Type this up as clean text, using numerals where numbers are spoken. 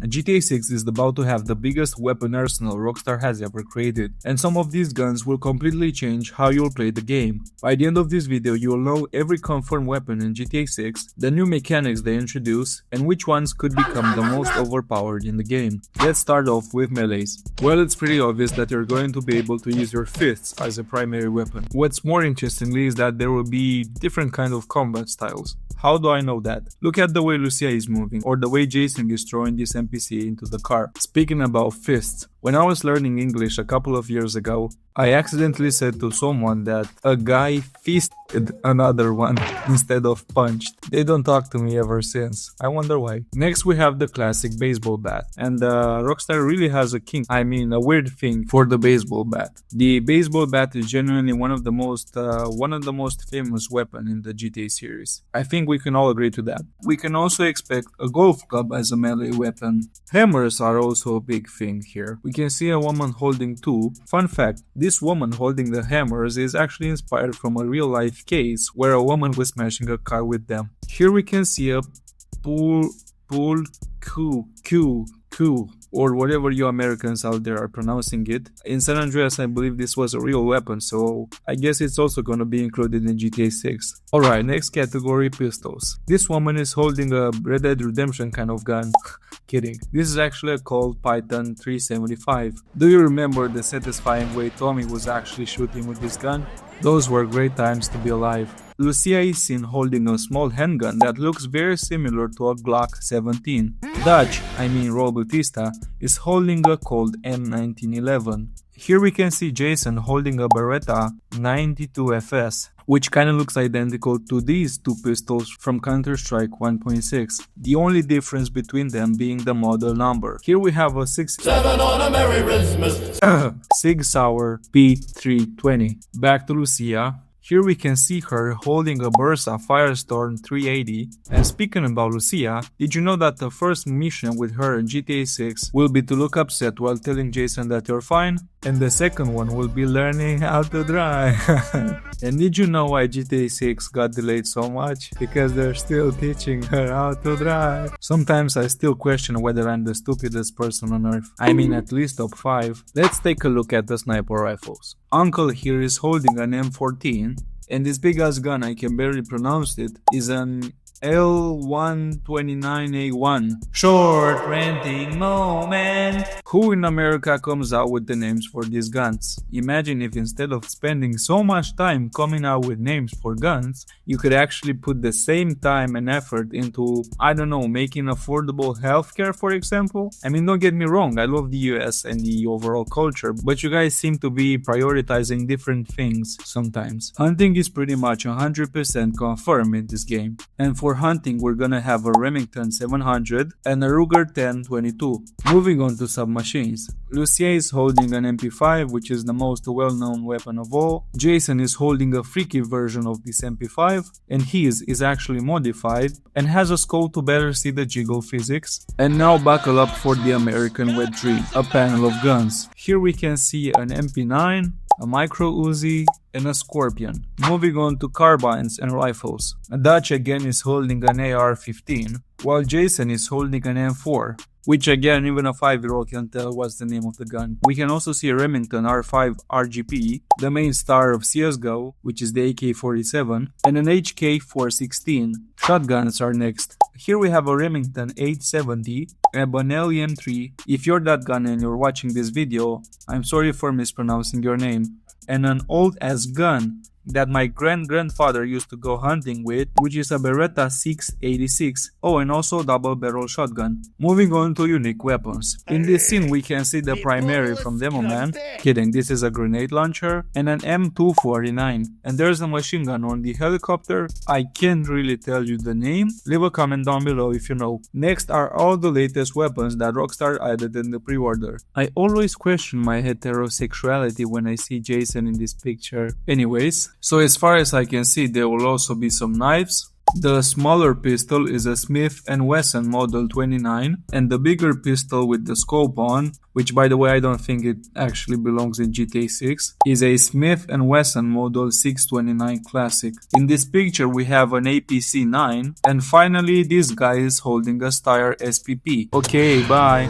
GTA 6 is about to have the biggest weapon arsenal Rockstar has ever created, and some of these guns will completely change how you'll play the game. By the end of this video, you'll know every confirmed weapon in GTA 6, the new mechanics they introduce, and which ones could become the most overpowered in the game. Let's start off with melees. Well, it's pretty obvious that you're going to be able to use your fists as a primary weapon. What's more interestingly is that there will be different kind of combat styles. How do I know that? Look at the way Lucia is moving, or the way Jason is throwing this NPC into the car. Speaking about fists, when I was learning English a couple of years ago, I accidentally said to someone that a guy fisted another one instead of punched. They don't talk to me ever since. I wonder why. Next we have the classic baseball bat. And Rockstar really has a weird thing for the baseball bat. The baseball bat is genuinely one of the most famous weapon in the GTA series. I think we can all agree to that. We can also expect a golf club as a melee weapon. Hammers are also a big thing here. We can see a woman holding two. Fun fact, this woman holding the hammers is actually inspired from a real life case where a woman was smashing a car with them. Here we can see a Q, or whatever you Americans out there are pronouncing it. In San Andreas, I believe this was a real weapon, so I guess it's also gonna be included in GTA 6. Alright, next category, pistols. This woman is holding a Red Dead Redemption kind of gun. Kidding. This is actually a Colt Python 375. Do you remember the satisfying way Tommy was actually shooting with this gun? Those were great times to be alive. Lucia is seen holding a small handgun that looks very similar to a Glock 17. Dutch, Raul Bautista, is holding a Colt M1911. Here we can see Jason holding a Beretta 92FS, which kinda looks identical to these two pistols from Counter-Strike 1.6. The only difference between them being the model number. Here we have a Sig Sauer P320. Back to Lucia. Here we can see her holding a Bursa Firestorm 380. And speaking about Lucia, did you know that the first mission with her in GTA 6 will be to look upset while telling Jason that you're fine? And the second one will be learning how to drive. And did you know why GTA 6 got delayed so much? Because they're still teaching her how to drive. Sometimes I still question whether I'm the stupidest person on earth. At least top 5. Let's take a look at the sniper rifles. Uncle here is holding an M14, and this big ass gun, I can barely pronounce it, is an L129A1. Short renting moment. Who in America comes out with the names for these guns? Imagine if instead of spending so much time coming out with names for guns, you could actually put the same time and effort into, making affordable healthcare, for example. Don't get me wrong, I love the US and the overall culture, but you guys seem to be prioritizing different things sometimes. Hunting is pretty much 100% confirmed in this game. And for hunting, we're gonna have a Remington 700 and a Ruger 10-22. Moving on to submachines. Lucia is holding an MP5, which is the most well-known weapon of all. Jason is holding a freaky version of this MP5, and his is actually modified and has a scope to better see the jiggle physics. And now buckle up for the American Wet 3, a panel of guns. Here we can see an MP9, a micro Uzi, and a Scorpion. Moving on to carbines and rifles. Dutch again is holding an AR-15, while Jason is holding an M4, which again even a 5-year-old can tell what's the name of the gun. We can also see a Remington R5 RGP, the main star of CSGO, which is the AK-47, and an HK-416. Shotguns are next. Here we have a Remington 870, a Bonelli M3. If you're that gun and you're watching this video, I'm sorry for mispronouncing your name. And an old ass gun that my grandfather used to go hunting with, which is a Beretta 686. Oh, and also double barrel shotgun. Moving on to unique weapons. In this scene we can see the primary from Demo Man. Kidding, this is a grenade launcher and an M249. And there's a machine gun on the helicopter. I can't really tell you the name. Leave a comment down below if you know. Next are all the latest weapons that Rockstar added in the pre-order. I always question my heterosexuality when I see Jason in this picture. Anyways, so as far as I can see, there will also be some knives, The smaller pistol is a Smith & Wesson Model 29, and the bigger pistol with the scope on, which by the way I don't think it actually belongs in GTA 6, is a Smith & Wesson Model 629 Classic. In this picture we have an APC-9, and finally this guy is holding a Steyr SPP. Okay, bye!